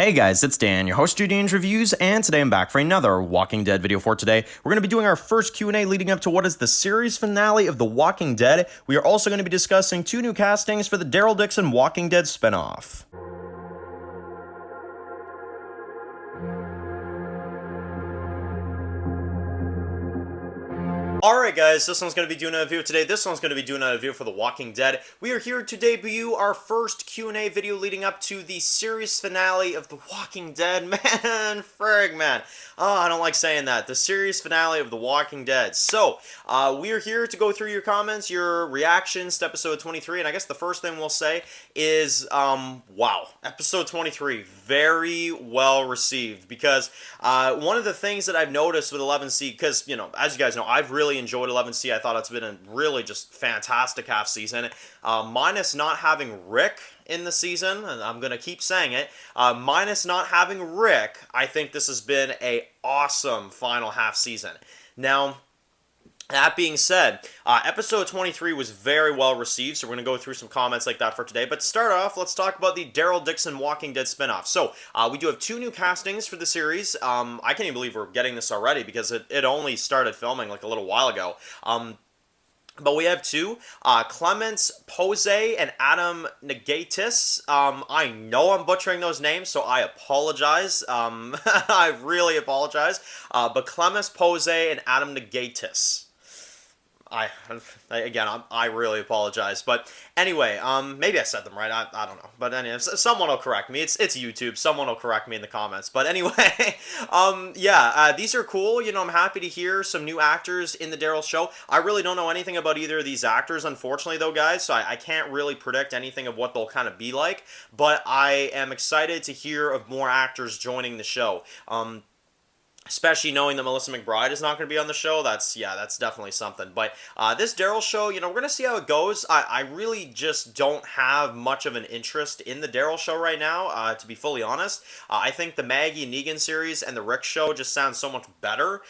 Hey guys, it's Dan, your host of Dan's Reviews, and today I'm back for another Walking Dead video for today. We're going to be doing our first Q&A leading up to what is the series finale of The Walking Dead. We are also going to be discussing two new castings for the Daryl Dixon Walking Dead spinoff. Alright guys, this one's going to be doing a review today. This one's going to be doing a review for The Walking Dead. We are here to debut our first Q&A video leading up to the series finale of The Walking Dead. Man, frig, man. Oh, I don't like saying that. The series finale of The Walking Dead. So, we are here to go through your comments, your reactions to episode 23, and I guess the first thing we'll say is, wow. Episode 23, very well received, because one of the things that I've noticed with 11C, because, you know, as you guys know, I've really enjoyed 11C. I thought it's been a really just fantastic half season. Minus not having Rick in the season, and I'm going to keep saying it, minus not having Rick, I think this has been a awesome final half season. Now, that being said, episode 23 was very well received, so we're going to go through some comments like that for today. But to start off, let's talk about the Daryl Dixon Walking Dead spinoff. So, we do have two new castings for the series. I can't even believe we're getting this already, because it only started filming like a little while ago. But we have two, Clemens Pose and Adam Negatis. I know I'm butchering those names, so I apologize. I really apologize. But Clemens Pose and Adam Negatis. I really apologize, but anyway, maybe I said them right, I don't know, but anyway, someone will correct me, it's YouTube, someone will correct me in the comments, but anyway, yeah, these are cool, you know, I'm happy to hear some new actors in the Daryl show. I really don't know anything about either of these actors, unfortunately, though, guys, so I can't really predict anything of what they'll kind of be like, but I am excited to hear of more actors joining the show. Especially knowing that Melissa McBride is not going to be on the show, that's definitely something. But this Daryl show, you know, we're going to see how it goes. I really just don't have much of an interest in the Daryl show right now, to be fully honest. I think the Maggie and Negan series and the Rick show just sound so much better.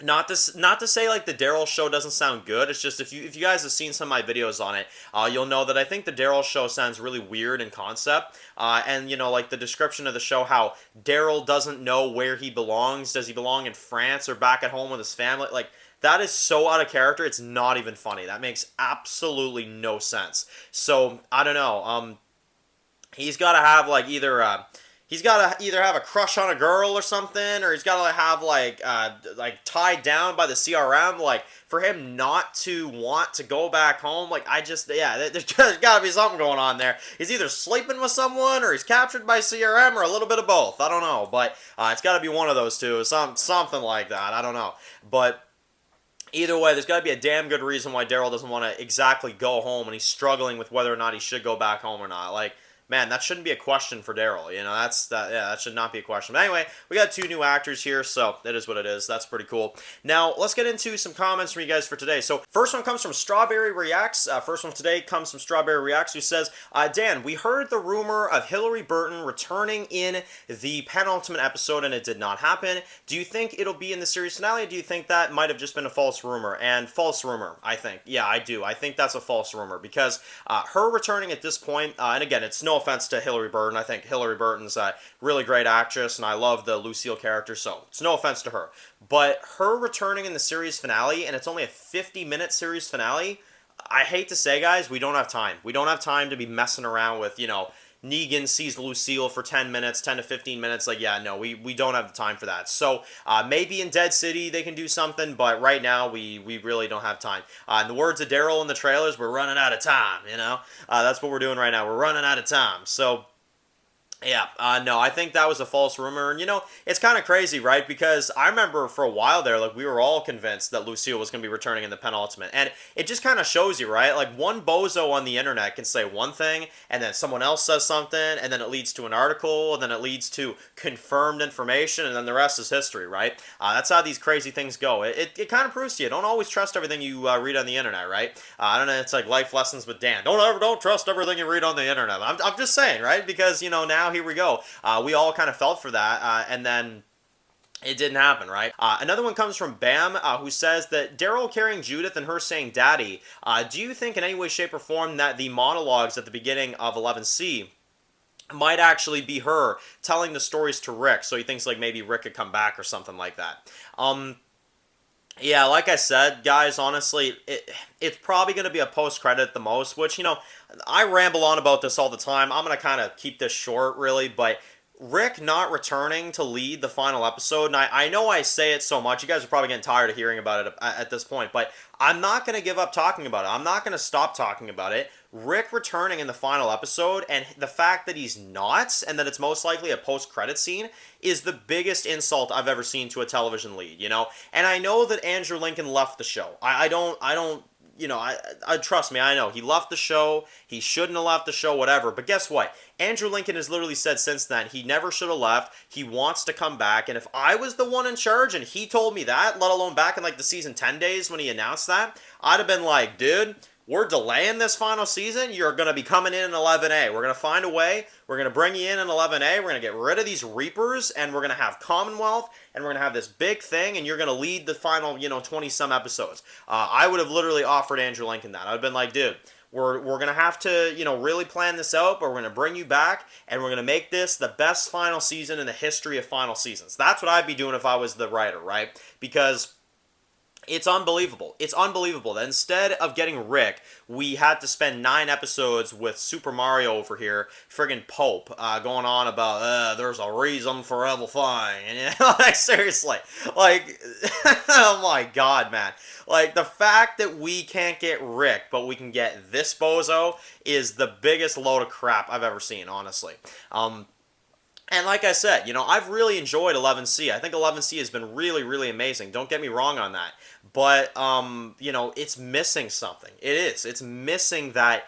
Not to say like the Daryl show doesn't sound good. It's just if you guys have seen some of my videos on it, you'll know that I think the Daryl show sounds really weird in concept. And you know, like the description of the show, how Daryl doesn't know where he belongs. Does he belong in France or back at home with his family? Like, that is so out of character. It's not even funny. That makes absolutely no sense. So I don't know. He's got to have like either. He's got to either have a crush on a girl or something, or he's got to have like tied down by the CRM, like for him not to want to go back home. Like there's got to be something going on there. He's either sleeping with someone, or he's captured by CRM, or a little bit of both. I don't know, but it's got to be one of those two, something like that. I don't know, but. Either way, there's got to be a damn good reason why Daryl doesn't want to exactly go home, and he's struggling with whether or not he should go back home or not. Like, man, that shouldn't be a question for Daryl. You know, that should not be a question. But anyway, we got two new actors here, so that is what it is. That's pretty cool. Now, let's get into some comments from you guys for today. So, first one comes from Strawberry Reacts. First one today comes from Strawberry Reacts, who says, Dan, we heard the rumor of Hillary Burton returning in the penultimate episode, and it did not happen. Do you think it'll be in the series finale, or do you think that might have just been a false rumor? And false rumor, I think. Yeah, I do. I think that's a false rumor, because her returning at this point, and again, it's no offense to Hillary Burton. I think Hillary Burton's a really great actress, and I love the Lucille character, so it's no offense to her. But her returning in the series finale, and it's only a 50-minute series finale, I hate to say, guys, we don't have time. We don't have time to be messing around with, you know, Negan sees Lucille for 10 minutes, 10 to 15 minutes. Like, yeah, no, we don't have the time for that. So, maybe in Dead City they can do something, but right now we really don't have time. In the words of Daryl in the trailers, we're running out of time, you know? That's what we're doing right now. We're running out of time. So, yeah, no, I think that was a false rumor, and you know, it's kind of crazy, right, because I remember for a while there, like, we were all convinced that Lucille was going to be returning in the penultimate, and it just kind of shows you, right, like, one bozo on the internet can say one thing, and then someone else says something, and then it leads to an article, and then it leads to confirmed information, and then the rest is history, right? That's how these crazy things go. It kind of proves to you, don't always trust everything you read on the internet, right? I don't know, it's like life lessons with Dan. Don't trust everything you read on the internet. I'm just saying, right, because, you know, now here we go. We all kind of felt for that, and then it didn't happen, right? Another one comes from Bam, who says that Daryl carrying Judith and her saying daddy, do you think in any way, shape, or form that the monologues at the beginning of 11C might actually be her telling the stories to Rick, so he thinks like maybe Rick could come back or something like that. Yeah, like I said, guys, honestly, it's probably going to be a post-credit at the most, which, I ramble on about this all the time. I'm going to kind of keep this short, really, but Rick not returning to lead the final episode, and I know I say it so much, you guys are probably getting tired of hearing about it at this point, but I'm not going to give up talking about it. I'm not going to stop talking about it. Rick returning in the final episode, and the fact that he's not, and that it's most likely a post-credit scene, is the biggest insult I've ever seen to a television lead, And I know that Andrew Lincoln left the show. I don't, I trust me, I know. He left the show, he shouldn't have left the show, whatever, but guess what? Andrew Lincoln has literally said since then he never should have left, he wants to come back, and if I was the one in charge and he told me that, let alone back in like the season 10 days when he announced that, I'd have been like, dude, we're delaying this final season. You're going to be coming in 11A. We're going to find a way. We're going to bring you in 11A. We're going to get rid of these Reapers, and we're going to have Commonwealth, and we're going to have this big thing, and you're going to lead the final, 20-some episodes. I would have literally offered Andrew Lincoln that. I'd have been like, dude, we're going to have to, really plan this out, but we're going to bring you back, and we're going to make this the best final season in the history of final seasons. That's what I'd be doing if I was the writer, right? Because it's unbelievable. It's unbelievable that instead of getting Rick, we had to spend 9 episodes with Super Mario over here, friggin' Pope, going on about, there's a reason for everything. And, like, seriously. Like, oh my god, man. Like, the fact that we can't get Rick, but we can get this bozo, is the biggest load of crap I've ever seen, honestly. And like I said, I've really enjoyed 11C. I think 11C has been really, really amazing. Don't get me wrong on that. But, it's missing something. It is. It's missing that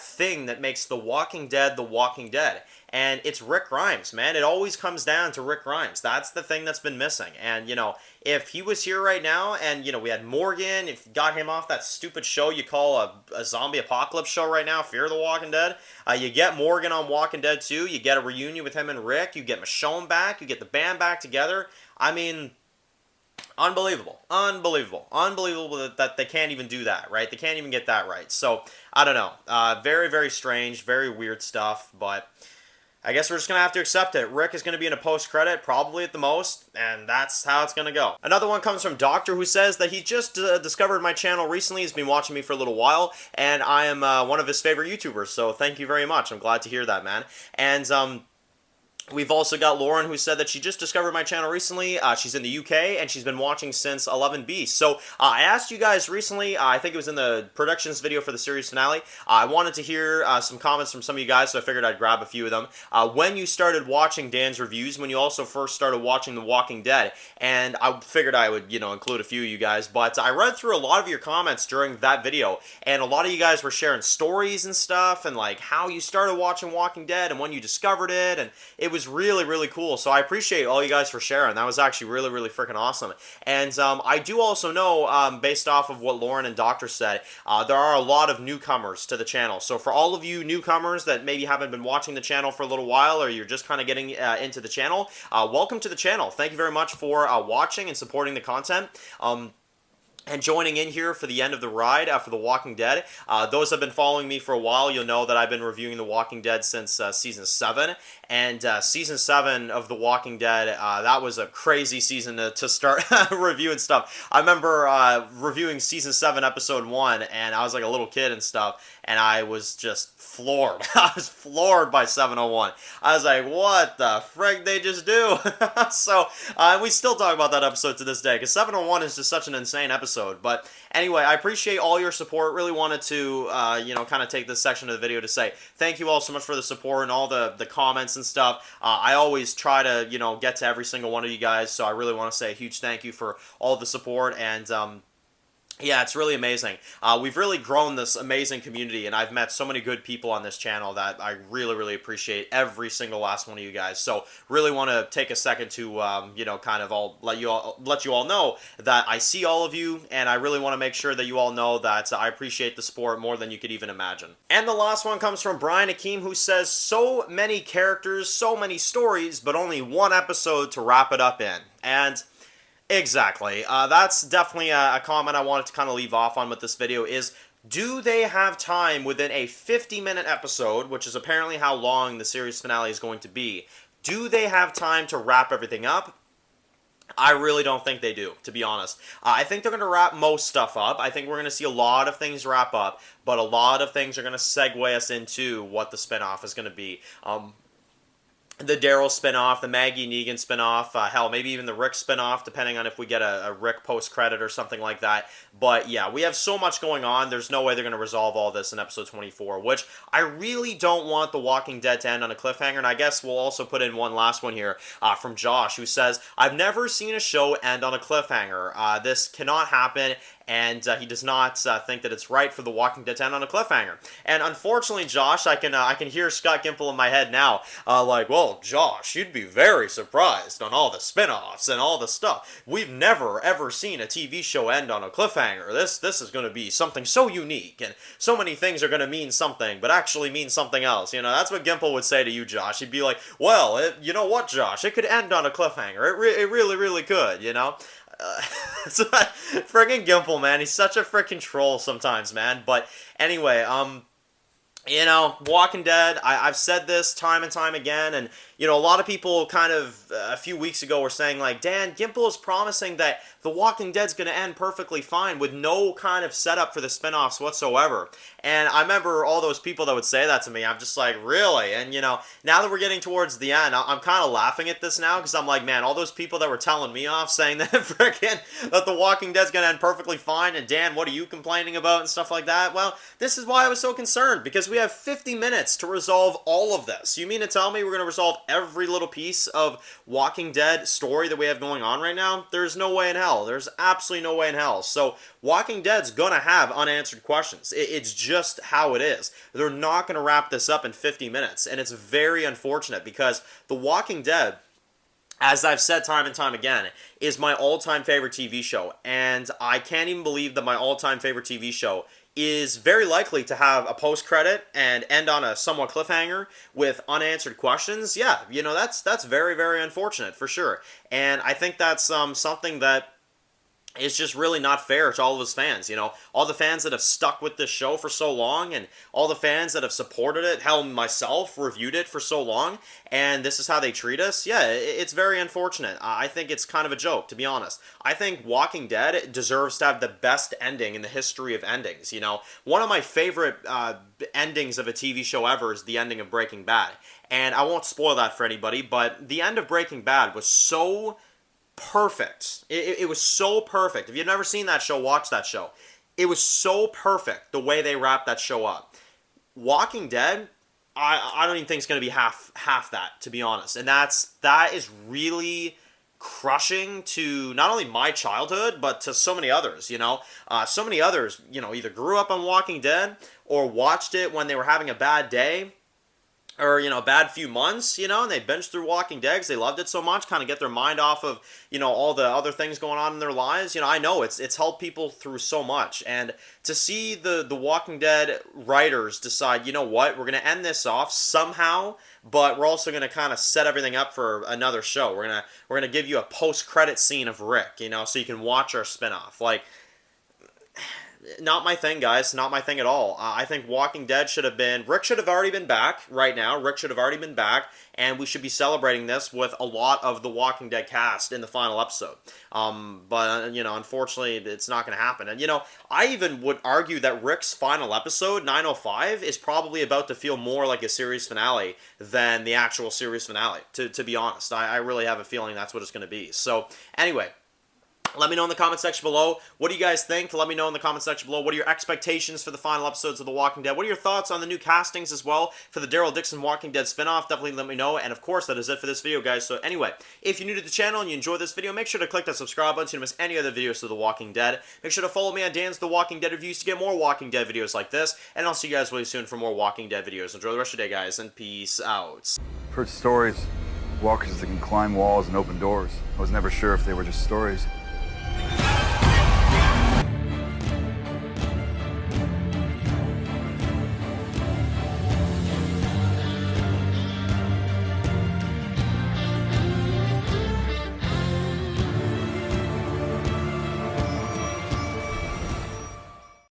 thing that makes The Walking Dead The Walking Dead. And it's Rick Grimes, man. It always comes down to Rick Grimes. That's the thing that's been missing. And, if he was here right now and, we had Morgan, if you got him off that stupid show you call a zombie apocalypse show right now, Fear the Walking Dead, you get Morgan on Walking Dead 2, you get a reunion with him and Rick, you get Michonne back, you get the band back together. I mean, unbelievable that they can't even do that, right? They can't even get that right. So, I don't know. Very, very strange, very weird stuff, but I guess we're just going to have to accept it. Rick is going to be in a post-credit, probably at the most, and that's how it's going to go. Another one comes from Doctor, who says that he just discovered my channel recently. He's been watching me for a little while, and I am one of his favorite YouTubers, so thank you very much. I'm glad to hear that, man. And, we've also got Lauren, who said that she just discovered my channel recently. She's in the UK, and she's been watching since 11B. So, I asked you guys recently, I think it was in the predictions video for the series finale, I wanted to hear some comments from some of you guys, so I figured I'd grab a few of them. When you started watching Dan's reviews, when you also first started watching The Walking Dead, and I figured I would, include a few of you guys, but I read through a lot of your comments during that video, and a lot of you guys were sharing stories and stuff, and like how you started watching Walking Dead, and when you discovered it, and it was really, really cool. So I appreciate all you guys for sharing. That was actually really, really freaking awesome. And I do also know, based off of what Lauren and Doctor said, there are a lot of newcomers to the channel. So for all of you newcomers that maybe haven't been watching the channel for a little while, or you're just kind of getting into the channel, welcome to the channel. Thank you very much for watching and supporting the content. And joining in here for the end of the ride for The Walking Dead. Those that have been following me for a while, you'll know that I've been reviewing The Walking Dead since Season 7. And Season 7 of The Walking Dead, that was a crazy season to start reviewing stuff. I remember reviewing Season 7, Episode 1, and I was like a little kid and stuff, and I was just floored. I was floored by 701. I was like, what the frig they just do? So, we still talk about that episode to this day, because 701 is just such an insane episode. But anyway, I appreciate all your support. Really wanted to, kind of take this section of the video to say thank you all so much for the support and all the comments and stuff. I always try to, get to every single one of you guys, so I really want to say a huge thank you for all the support, and yeah, it's really amazing. We've really grown this amazing community, and I've met so many good people on this channel that I really, really appreciate every single last one of you guys. So really want to take a second to, kind of let you all know that I see all of you, and I really want to make sure that you all know that I appreciate the support more than you could even imagine. And the last one comes from Brian Akeem, who says, so many characters, so many stories, but only one episode to wrap it up in. And exactly. That's definitely a comment I wanted to kind of leave off on with this video is Do they have time within a 50-minute episode, which is apparently how long the series finale is going to be? Do they have time to wrap everything up? I really don't think they do, to be honest. I think they're going to wrap most stuff up. I think we're going to see a lot of things wrap up, but a lot of things are going to segue us into what the spinoff is going to be. The Daryl spinoff, the Maggie Negan spinoff, hell, maybe even the Rick spinoff, depending on if we get a Rick post-credit or something like that. But yeah, we have so much going on, there's no way they're going to resolve all this in episode 24, which I really don't want The Walking Dead to end on a cliffhanger, and I guess we'll also put in one last one here from Josh, who says, I've never seen a show end on a cliffhanger. This cannot happen, and he does not think that it's right for The Walking Dead to end on a cliffhanger. And unfortunately, Josh, I can hear Scott Gimple in my head now, like, well, Josh, you'd be very surprised on all the spin-offs and all the stuff. We've never, ever seen a TV show end on a cliffhanger. This is going to be something so unique, and so many things are going to mean something, but actually mean something else. You know, that's what Gimple would say to you, Josh. He'd be like, well, you know what, Josh? It could end on a cliffhanger. It really, really could, you know? Friggin' Gimple, man. He's such a freaking troll sometimes, man. But anyway, you know, Walking Dead, I've said this time and time again, and, you know, a lot of people kind of, a few weeks ago were saying, like, Dan, Gimple is promising that The Walking Dead's going to end perfectly fine with no kind of setup for the spinoffs whatsoever. And I remember all those people that would say that to me. I'm just like, really? And, you know, now that we're getting towards the end, I'm kind of laughing at this now, because I'm like, man, all those people that were telling me off, saying that that The Walking Dead's going to end perfectly fine, and Dan, what are you complaining about, and stuff like that? Well, this is why I was so concerned, because we have 50 minutes to resolve all of this. You mean to tell me we're going to resolve every little piece of Walking Dead story that we have going on right now? There's no way in hell. There's absolutely no way in hell. So Walking Dead's going to have unanswered questions. It's just how it is. They're not going to wrap this up in 50 minutes, and it's very unfortunate, because The Walking Dead, as I've said time and time again, is my all-time favorite TV show, and I can't even believe that my all-time favorite TV show is very likely to have a post-credit and end on a somewhat cliffhanger with unanswered questions. Yeah, you know, that's very, very unfortunate, for sure. And I think that's something that it's just really not fair to all of his fans, you know. All the fans that have stuck with this show for so long, and all the fans that have supported it, hell, myself, reviewed it for so long, and this is how they treat us. Yeah, it's very unfortunate. I think it's kind of a joke, to be honest. I think Walking Dead deserves to have the best ending in the history of endings, you know. One of my favorite endings of a TV show ever is the ending of Breaking Bad. And I won't spoil that for anybody, but the end of Breaking Bad was so perfect. It was so perfect. If you've never seen that show, watch that show. It was so perfect the way they wrapped that show up. Walking Dead, I don't even think it's going to be half that, to be honest. And that is really crushing to not only my childhood, but to so many others, you know. So many others, you know, either grew up on Walking Dead or watched it when they were having a bad day, or, you know, a bad few months, you know, and they binged through Walking Dead because they loved it so much, kind of get their mind off of, you know, all the other things going on in their lives. You know, I know it's helped people through so much, and to see the Walking Dead writers decide, you know what, we're going to end this off somehow, but we're also going to kind of set everything up for another show. We're going to give you a post-credit scene of Rick, you know, so you can watch our spinoff. Like, not my thing, guys. Not my thing at all. I think Walking Dead should have been... Rick should have already been back right now. Rick should have already been back, and we should be celebrating this with a lot of the Walking Dead cast in the final episode. But, you know, unfortunately, it's not going to happen. And, you know, I even would argue that Rick's final episode, 905, is probably about to feel more like a series finale than the actual series finale, to be honest. I really have a feeling that's what it's going to be. So, anyway... Let me know in the comment section below. What do you guys think? Let me know in the comment section below. What are your expectations for the final episodes of The Walking Dead? What are your thoughts on the new castings as well for the Daryl Dixon Walking Dead spinoff? Definitely let me know. And of course, that is it for this video, guys. So anyway, if you're new to the channel and you enjoyed this video, make sure to click that subscribe button so you don't miss any other videos of The Walking Dead. Make sure to follow me on Dan's The Walking Dead reviews to get more Walking Dead videos like this. And I'll see you guys really soon for more Walking Dead videos. Enjoy the rest of your day, guys, and peace out. I've heard stories. Walkers that can climb walls and open doors. I was never sure if they were just stories.